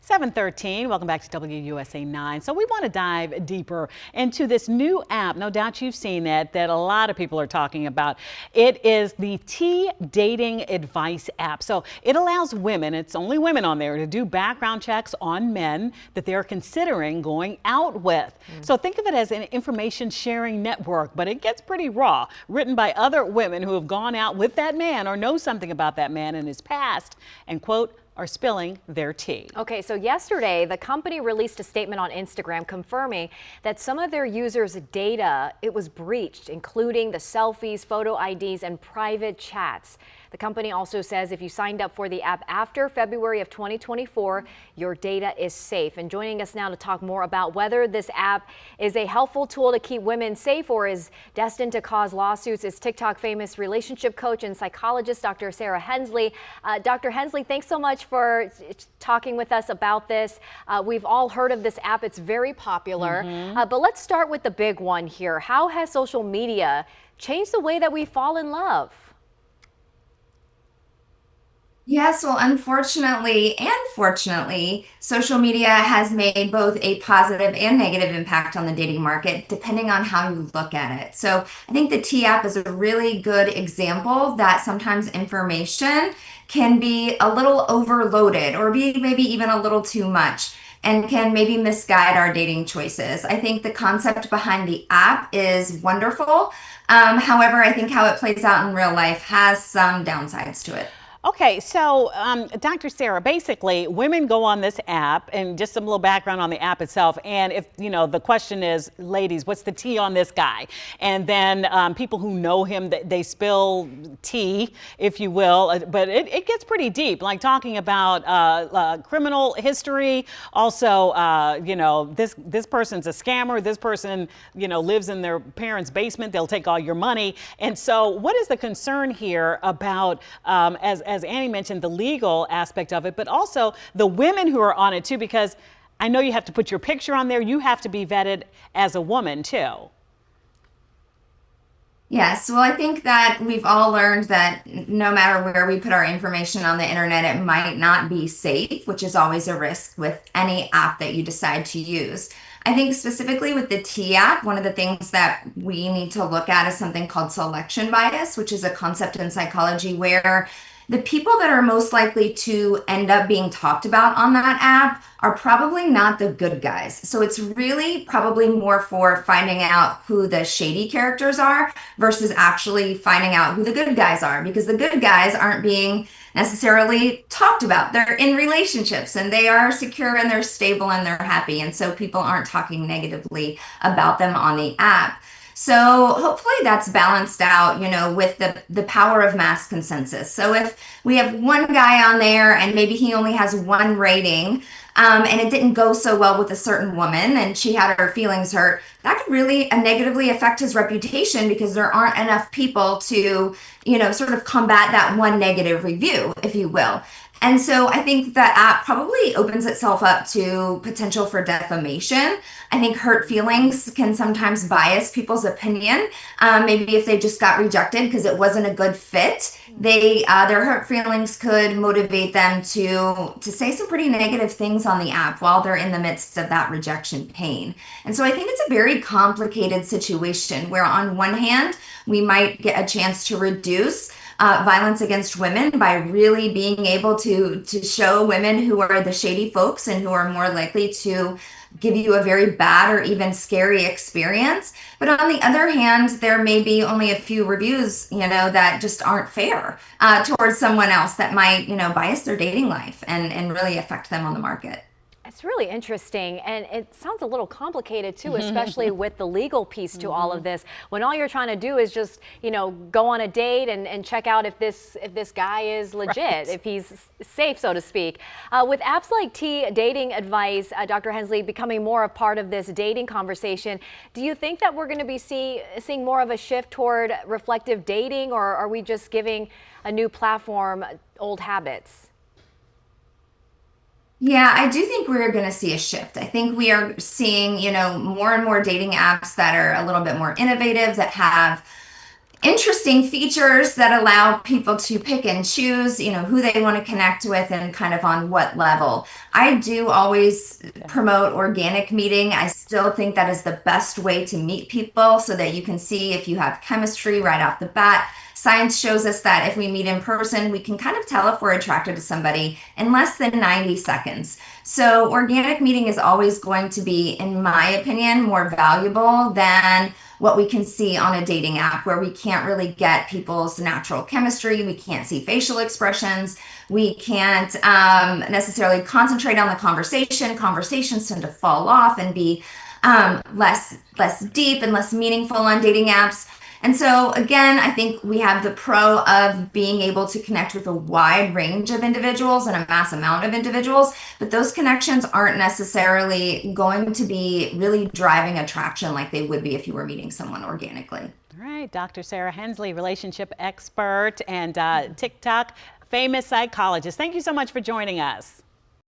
7:13. Welcome back to WUSA 9. So we want to dive deeper into this new app. No doubt you've seen it, that a lot of people are talking about. It is the T Dating Advice app. So it allows women, it's only women on there, to do background checks on men that they're considering going out with. So think of it as an information sharing network, but it gets pretty raw. Written by other women who have gone out with that man or know something about that man in his past and, quote, are spilling their tea. Okay, so yesterday, the company released a statement on Instagram confirming that some of their users' data, it was breached, including the selfies, photo IDs, and private chats. The company also says if you signed up for the app after February of 2024, your data is safe. And joining us now to talk more about whether this app is a helpful tool to keep women safe or is destined to cause lawsuits is TikTok famous relationship coach and psychologist, Dr. Sarah Hensley. Dr. Hensley, thanks so much for talking with us about this. We've all heard of this app. It's very popular. But let's start with the big one here. How has social media changed the way that we fall in love? Yes, well, unfortunately and fortunately, social media has made both a positive and negative impact on the dating market, depending on how you look at it. So I think the T app is a really good example that sometimes information can be a little overloaded or be maybe even a little too much and can maybe misguide our dating choices. I think the concept behind the app is wonderful. However, I think how it plays out in real life has some downsides to it. Okay, so Dr. Sarah, basically women go on this app, and just some little background on the app itself. And if, you know, the question is, ladies, what's the tea on this guy? And then people who know him, they spill tea, if you will, but it gets pretty deep, like talking about criminal history. Also, you know, this person's a scammer. This person, you know, lives in their parents' basement. They'll take all your money. And so what is the concern here about, as Annie mentioned, the legal aspect of it, but also the women who are on it too, because I know you have to put your picture on there. You have to be vetted as a woman too. Yes, well, I think that we've all learned that no matter where we put our information on the internet, it might not be safe, which is always a risk with any app that you decide to use. I think specifically with the T app, one of the things that we need to look at is something called selection bias, which is a concept in psychology where the people that are most likely to end up being talked about on that app are probably not the good guys. So it's really probably more for finding out who the shady characters are versus actually finding out who the good guys are, because the good guys aren't being necessarily talked about. They're in relationships and they are secure and they're stable and they're happy. And so people aren't talking negatively about them on the app. So hopefully that's balanced out, you know, with the power of mass consensus. So if we have one guy on there and maybe he only has one rating, and it didn't go so well with a certain woman and she had her feelings hurt, that could really negatively affect his reputation because there aren't enough people to, you know, sort of combat that one negative review, if you will. And so I think that app probably opens itself up to potential for defamation. I think hurt feelings can sometimes bias people's opinion. Maybe if they just got rejected because it wasn't a good fit, their hurt feelings could motivate them to say some pretty negative things on the app while they're in the midst of that rejection pain. And so I think it's a very complicated situation where on one hand, we might get a chance to reduce violence against women by really being able to show women who are the shady folks and who are more likely to give you a very bad or even scary experience. But on the other hand, there may be only a few reviews, you know, that just aren't fair towards someone else that might, you know, bias their dating life and really affect them on the market. It's really interesting, and it sounds a little complicated too, especially with the legal piece to all of this. When all you're trying to do is just, you know, go on a date and check out if this guy is legit, right, if he's safe, so to speak. With apps like T Dating Advice, Dr. Hensley, becoming more a part of this dating conversation, do you think that we're going to be seeing more of a shift toward reflective dating, or are we just giving a new platform old habits? Yeah, I do think we're going to see a shift. I think we are seeing, you know, more and more dating apps that are a little bit more innovative, that have interesting features that allow people to pick and choose, who they want to connect with and kind of on what level. I do always promote organic meeting. I still think that is the best way to meet people so that you can see if you have chemistry right off the bat. Science shows us that if we meet in person, we can kind of tell if we're attracted to somebody in less than 90 seconds. So organic meeting is always going to be, in my opinion, more valuable than what we can see on a dating app, where we can't really get people's natural chemistry. We can't see facial expressions. We can't necessarily concentrate on the conversation. Conversations tend to fall off and be less deep and less meaningful on dating apps. And so, again, I think we have the pro of being able to connect with a wide range of individuals and a mass amount of individuals, but those connections aren't necessarily going to be really driving attraction like they would be if you were meeting someone organically. All right, Dr. Sarah Hensley, relationship expert and TikTok famous psychologist. Thank you so much for joining us.